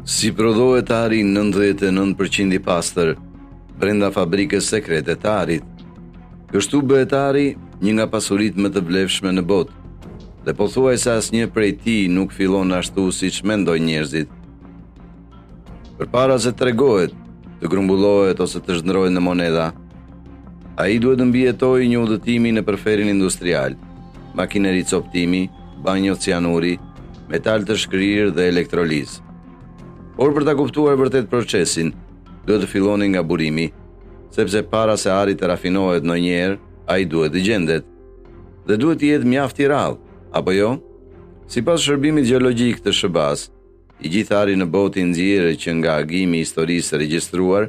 Si prodhohet ari 99% i pastër brenda fabrikës sekrete të arit. Kështu bëhet ari një nga pasuritë më të vlefshme në botë, dhe pothuajse asnjë prej tij nuk fillon ashtu siç mendojnë njerëzit. Përpara se tregohet, të grumbullohet ose të zhndrohet në moneda, ai duhet të mbijetojë një udhëtimi në përferin industrial, makineri coptimi, banjo cianuri, metal të shkrirë dhe elektrolizë. Por për ta kuptuar vërtet procesin, duhet të filloni nga burimi, sepse para se ari të rafinohet ndonjëherë, ai duhet të gjendet. Dhe duhet të jetë mjaft i rrallë, apo jo? Sipas shërbimit gjeologjik të SHBA-s, i gjithë ari në botë i nxjerrë që nga agimi i historisë regjistruar,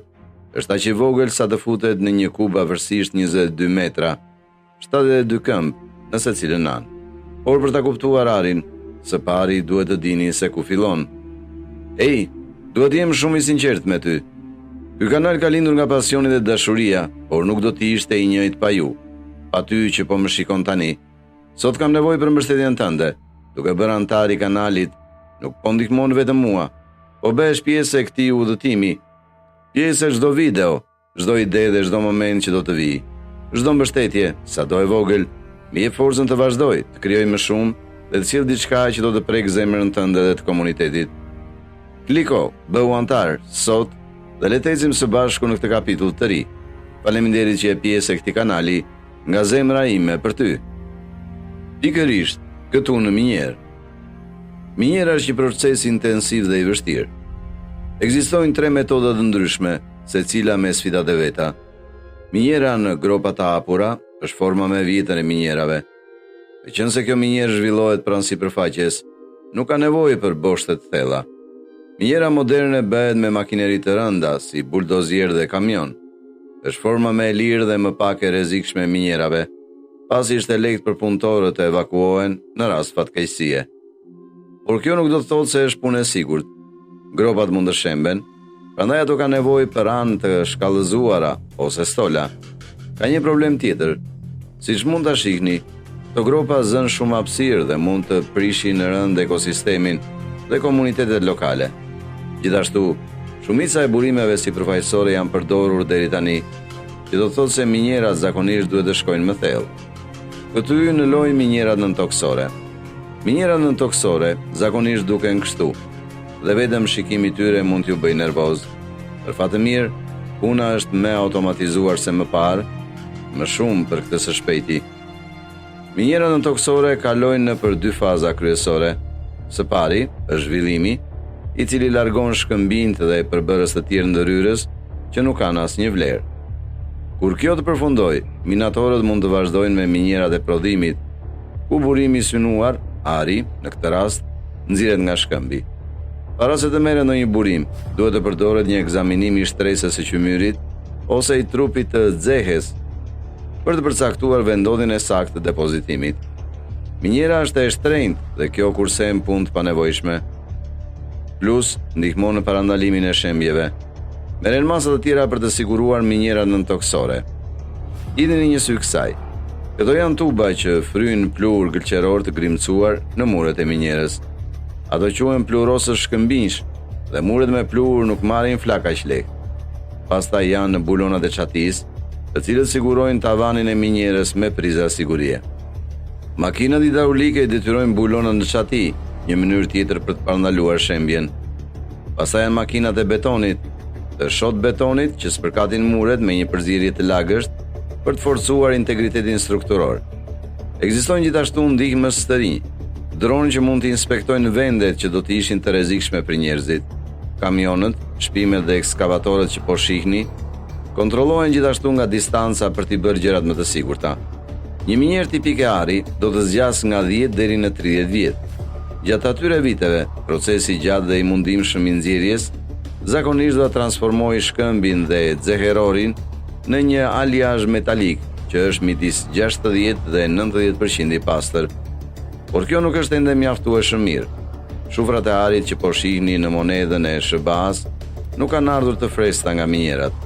është aq i vogël sa të futet në një kub avërsisht 22 metra, 72 këmbë në secilën anë. Por për ta kuptuar arin, së pari duhet të dini se ku fillon. Ej, duhet jem shumë i sinqert me ty. Ky kanal ka lindur nga pasioni dhe dashuria, por nuk do t'i ishte i njëjtë pa ju, pa ty që po më shikon tani. Sot kam nevojë për mbështetjen tënde. Duke bërë antar i kanalit, nuk po ndihmon vetëm mua, po bëhesh pjesë e këtij udhëtimi, pjesë e çdo video, çdo ide dhe çdo moment që do të vijë. Çdo mbështetje, sado e vogël, më jep forcën të vazhdoj, të krijoj më shumë dhe të sjell diçka që do të prek zemrën tënde dhe të komunitetit. Kliko, bëu antar, sot, dhe le të ecim së bashku në këtë kapitull të ri. Faleminderit që je pjesë e këtij kanali, nga zemra ime për ty. Pikërisht, këtu në minjerë. Minjera është një proces intensiv dhe i vështirë. Ekzistojnë 3 metoda të ndryshme, secila me sfidat e veta. Minjera në gropa të hapura është forma më e vjetër e minjerave. Meqense kjo minjerë zhvillohet pranë sipërfaqes, nuk ka nevojë për boshte të thella. Minjera moderne bëhet me makineri të rënda, si buldozier dhe kamion. Është forma më e lirë dhe më pak e rrezikshme e minjerave, pasi është e lehtë për punëtorët të evakuohen në rast fatkeqësie. Por kjo nuk do të thotë se është punë e sigurt. Gropat mund të shemben, prandaj ato kanë nevojë për anë të shkallëzuara ose stola. Ka një problem tjetër. Siç mund ta shihni, këto gropa zën shumë hapësirë dhe mund të prishin në rënd ekosistemin dhe komunitetet lokale. Gjithashtu, shumica e burimeve sipërfaqësore janë përdorur deri tani, që do të thotë se minjerat zakonisht duhet të shkojnë më thellë. Këtu hyn në lojë minjerat nëntoksore. Minjerat nëntoksore zakonisht duken kështu, dhe vetëm shikimi i tyre mund t'ju bëjë nervoz. Për fat të mirë, puna është më automatizuar se më parë, më shumë për këtë së shpejti. Minjerat nëntoksore kalojnë nëpër 2 faza kryesore. Së pari është zhvillimi, i cili largon shkëmbinjt dhe përbërës të tjerë ndërhyrës që nuk kanë asnjë vlerë. Kur kjo të përfundojë, minatorët mund të vazhdojnë me minjerat e prodhimit, ku burimi i synuar, ari, në këtë rast, nxirret nga shkëmbi. Para se të merret ndonjë burim, duhet të përdoret një ekzaminim i shtresës së qymyrit ose i trupit të xehes për të përcaktuar vendodhjen e saktë të depozitimit. Minjera është e shtrenjtë dhe kjo kursen punë të panevojshme. Plus, ndihmon në parandalimin e shembjeve. Merren masa të tjera për të siguruar minjerat nëntoksore. Idheni një sy kësaj. Këto janë tuba që fryjnë plur gëlqeror të grimcuar në muret e minjerës. Ato quhen plurosës shkëmbinjsh dhe muret me plur nuk marrin flak aq lehtë. Pastaj janë në bulonat e çatisë, të cilët sigurojnë tavanin e minjerës me priza sigurie. Makinat hidraulike detyrojnë bulonat në çati, një mënyrë tjetër për të parandaluar shembjen. Pastaj janë makinat e betonit, të shot betonit që spërkatin muret me një përzierje të lagësht për të forcuar integritetin strukturor. Ekzistojnë gjithashtu ndihmës të rinj, dronë që mund të inspektojnë vendet që do të ishin të rrezikshme për njerëzit. Kamionët, shpimet dhe ekskavatorët që po shihni kontrollohen gjithashtu nga distanca për t'i bërë gjërat më të sigurta. Një minjerë tipik e ari do të zgjas nga 10 deri në 30 vjet. Gjatë atyre viteve, procesi gjatë dhe i mundimshëm i nxjerrjes zakonisht do të transformojë shkëmbin dhe xeherorin në një aliazh metalik që është midis 60 dhe 90% i pastër. Por kjo nuk është ende mjaftueshëm mirë. Shufrat e arit që po shihni në monedhën e SHBA-s nuk kanë ardhur të freskëta nga minjerat.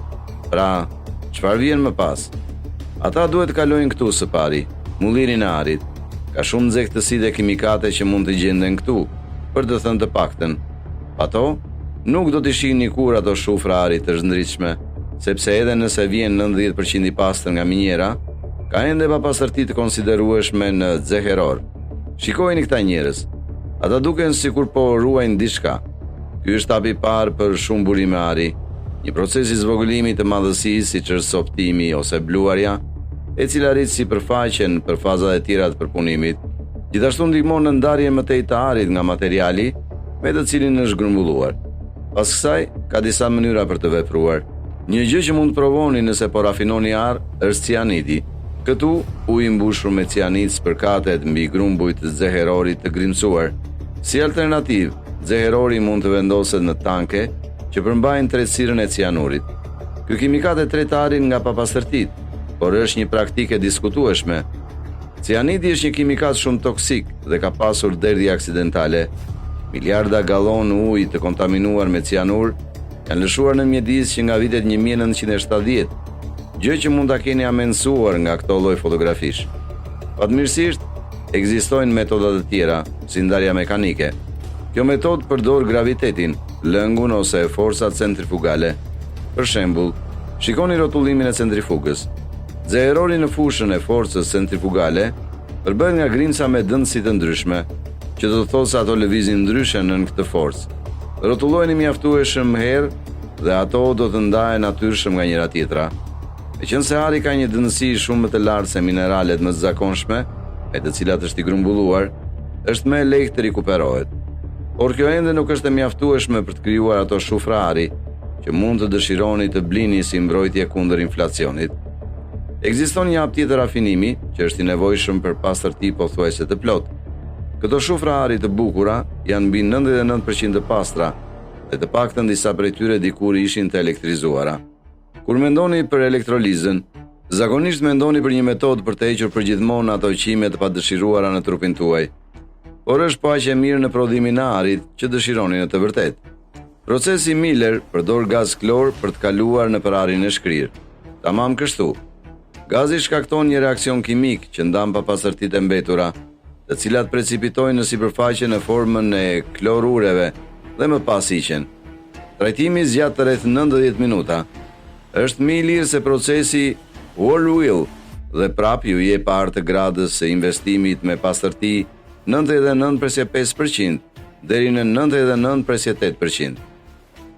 Pra, çfarë vjen më pas? Ata duhet të kalojnë këtu së pari, mullirin e arit. Ka shumë nxehtësi dhe kimikate që mund të gjenden këtu, për të thënë të paktën. Ato Nuk do t'i shihni kur ato shufra ari të zhndritshme, sepse edhe nëse vjen 90% i pastër nga minjera, ka ende papastërti të konsiderueshme në xeheror. Shikojini këta njerëz. Ata duken sikur po ruajnë diçka. Ky është hapi i parë për shumë burime ari, një proces i zvogëlimit të madhësisë siç është soptimi ose bluarja, e cila rrit sipërfaqen për fazat e tjera të përpunimit. Gjithashtu ndihmon në ndarjen më tej të arit nga materiali me të cilin është grumbulluar. Pas kësaj, ka disa mënyra për të vepruar. Një gjë që mund të provoni nëse po rafinoni ar është cianidi. Këtu, uji i mbushur me cianid spërkatet mbi grumbujt të xeherorit të grimcuar. Si alternativë, xeherori mund të vendoset në tanke që përmbajnë tretësirën e cianurit. Ky kimikat e tret arin nga papastërtitë, por është një praktikë e diskutueshme. Cianidi është një kimikat shumë toksik dhe ka pasur derdhje aksidentale. Miliarda gallon ujë të kontaminuar me cianur janë lëshuar në mjedis që nga vitet 1970, gjë që mund ta keni amensuar nga këto lloj fotografish. Fatmirësisht, ekzistojnë metoda të tjera, si ndarja mekanike. Kjo metodë përdor gravitetin, lëngun ose forcat centrifugale. Për shembull, shikoni rrotullimin e centrifugës. Xeherori në fushën e forcës centrifugale përbëhet nga grimca me dëndësi të ndryshme, që do të thotë se ato lëvizin ndryshe nën këtë forcë. Rrotullojeni mjaftueshëm herë dhe ato do të ndahen natyrshëm nga njëra tjetra. Meqense ari ka një dëndësi shumë më të lartë se mineralet më të zakonshme, me të cilat është i grumbulluar, është më e lehtë të rikuperohet. Por kjo ende nuk është e mjaftueshme për të krijuar ato shufra ari që mund të dëshironi të blini si mbrojtje kundër inflacionit. Ekziston një hap tjetër rafinimi që është i nevojshëm për pastërti pothuajse të plotë. Këto shufra ari të bukura janë mbi 99% të pastra dhe të paktën disa prej tyre dikur ishin të elektrizuara. Kur mendoni për elektrolizën, zakonisht mendoni për një metodë për të hequr përgjithmonë ato qime të padëshiruara në trupin tuaj. Por është po aq e mirë në prodhimin e arit që dëshironi në të vërtetë. Procesi Miller përdor gaz klor për të kaluar në arin e shkrirë. Tamam kështu. Gazi shkakton një reakcion kimik që ndan papastërtitë e mbetura, të cilat precipitojnë në sipërfaqe në formën e klorureve dhe më pas hiqen. Trajtimi zgjat rreth 90 minuta. Është më i lirë se procesi Whirlwill dhe prap ju jep parë të gradës së investimit me pastërti 99.5% deri në 99.8%.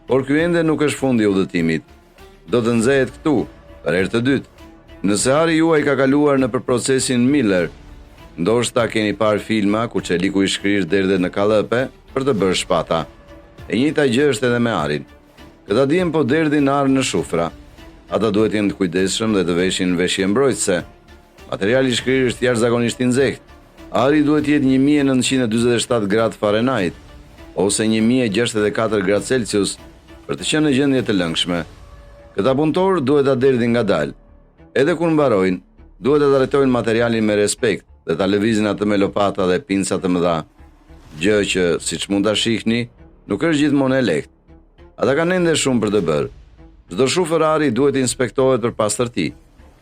Por ky ende nuk është fundi i udhëtimit. Do të nxehet këtu për herë të dytë. Nëse ari juaj ka kaluar nëpër procesin Miller, ndoshta keni parë filma ku çeliku i shkrirë derdhet në kallëpe për të bërë shpata. E njëjta gjë është edhe me arin. Këta dihen po derdhin arë në shufra. Ata duhet jenë të kujdesshëm dhe të veshin veshje mbrojtëse. Materiali i shkrirë është jashtëzakonisht i nxehtë. Ari duhet jetë 1947 gradë Fahrenheit ose 1064 gradë Celsius për të qenë në gjendje të lëngshme. Këta punëtor duhet ta derdhin ngadalë. Edhe kur mbarojnë, duhet ta trajtojnë materialin me respekt dhe ta lëvizin atë me lopata dhe pinca të mëdha. Gjë që, siç mund ta shihni, nuk është gjithmonë e lehtë. Ata kanë ende shumë për të bërë. Çdo shufër ari duhet inspektohet për pastërti.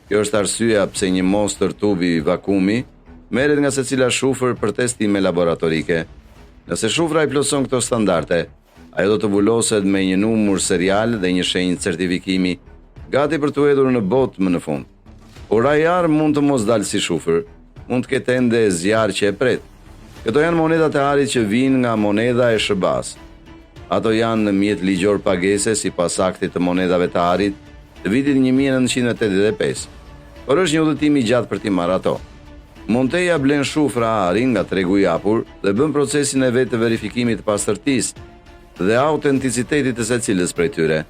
Kjo është arsyeja pse një mostër tubi vakumi merret nga secila shufër për testime laboratorike. Nëse shufra i plotson këto standarde, ajo do të vuloset me një numër serial dhe një shenjë certifikimi, gati për të hedhur në botë më në fund. Por ai ar mund të mos dalë si shufër, mund të ketë ende zjarr që e pret. Këto janë monedat e arit që vijnë nga monedha e SBA-s. Ato janë në mjet ligjor pagese sipas aktit të monedhave të arit të vitit 1985. Por është një udhëtim i gjatë për t'i marrë ato. Monteja blen shufra ari nga tregu i hapur dhe bën procesin e vet të verifikimit të pastërtisë dhe autenticitetit të secilës prej tyre.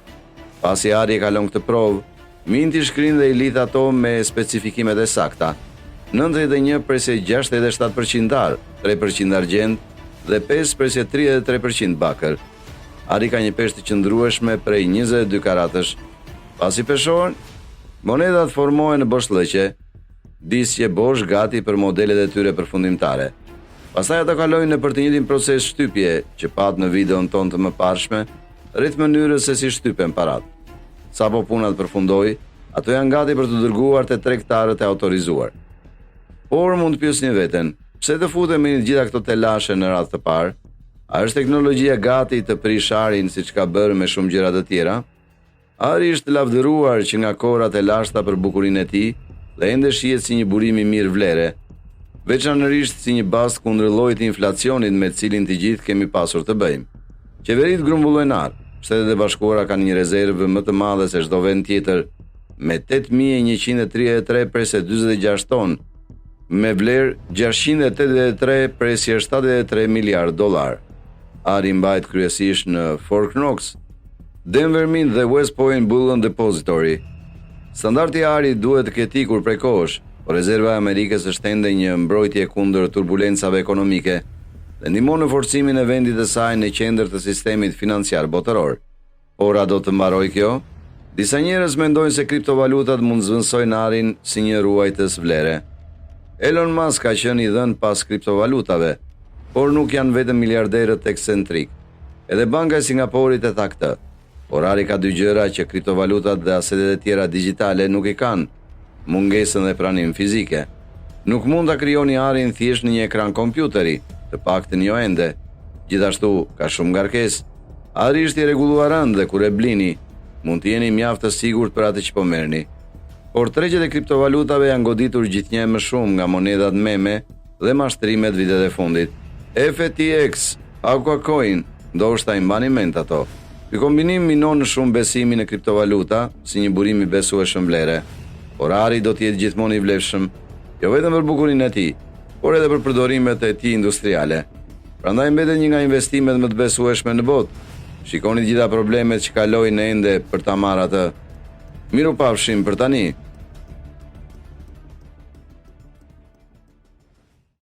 Pasi ari e kalon këtë provë, minti shkrin dhe i lidh ato me specifikimet e sakta. 91.67% ar, 3% argjend dhe 5.33% bakër. Ari ka një peshë të qëndrueshme prej 22 karatësh. Pasi peshohen, monedat formohen në boshllëqe, disje bosh gati për modelet e tyre përfundimtare. Pastaj ato kalojnë nëpër të njëjtin proces shtypje që pat në videon tonë të mëparshme, rreth mënyrës se si shtypen parat. Sapo puna të përfundoi, ato janë gati për të dërguar te tregtarët e autorizuar. Por mund të pyesni veten, pse të futemi në gjitha këto telashe në radhë të parë? A është teknologjia gati të prish arin siç ka bërë me shumë gjëra të tjera? Ari është lavdëruar që nga kohrat e lashta për bukurinë e tij dhe ende shihet si një burim i mirë vlere, veçanërisht si një bast kundër llojit të inflacionit me cilin të gjithë kemi pasur të bëjmë. Qeveritë grumbullojnë ar. Shtetet e Bashkuara kanë një rezervë më të madhe se çdo vend tjetër, me 8.133 presë 46 ton, me vlerë 683 presë 73 miliard dollar. Ari mbajt kryesisht në Fort Knox, Denver Mint dhe West Point Bullion Depository. Standardi i arit duhet të ketë ikur prej kohësh, por rezerva e Amerikës është ende një mbrojtje kundër turbulencave ekonomike dhe ndihmon në forcimin e vendit të saj në qendër të sistemit financiar botëror. Por a do të mbarojë kjo? Disa njerëz mendojnë se kriptovalutat mund zvendësojnë arin si një ruajtës vlere. Elon Musk ka qenë i dhënë pas kriptovalutave, por nuk janë vetëm miliarderët ekscentrik. Edhe Banka e Singaporit e tha këtë. Por ari ka dy gjëra që kriptovalutat dhe asetet e tjera digjitale nuk i kanë: mungesën dhe pranimin fizike. Nuk mund ta krijoni arin thjesht në një ekran kompjuteri, të paktën jo ende. Gjithashtu ka shumë ngarkesë. Ari është i rregulluar rënd dhe kur e blini, mund të jeni mjaft të sigurt për atë që po merrni. Por tregjet e kriptovalutave janë goditur gjithnjë më shumë nga monedat meme dhe mashtrimet vitet e fundit. FTX, Aquacoin, ndoshta i mbani mend ato. Ky kombinim minon shumë besimin në kriptovaluta si një burim i besueshëm vlere. Por ari do të jetë gjithmonë i vlefshëm, jo vetëm për bukurinë e tij, por edhe për përdorimet e tij industriale. Prandaj mbetet një nga investimet më të besueshme në botë. Shikoni gjitha problemet që kalojnë ende për ta marrë atë. Mirupafshim për tani.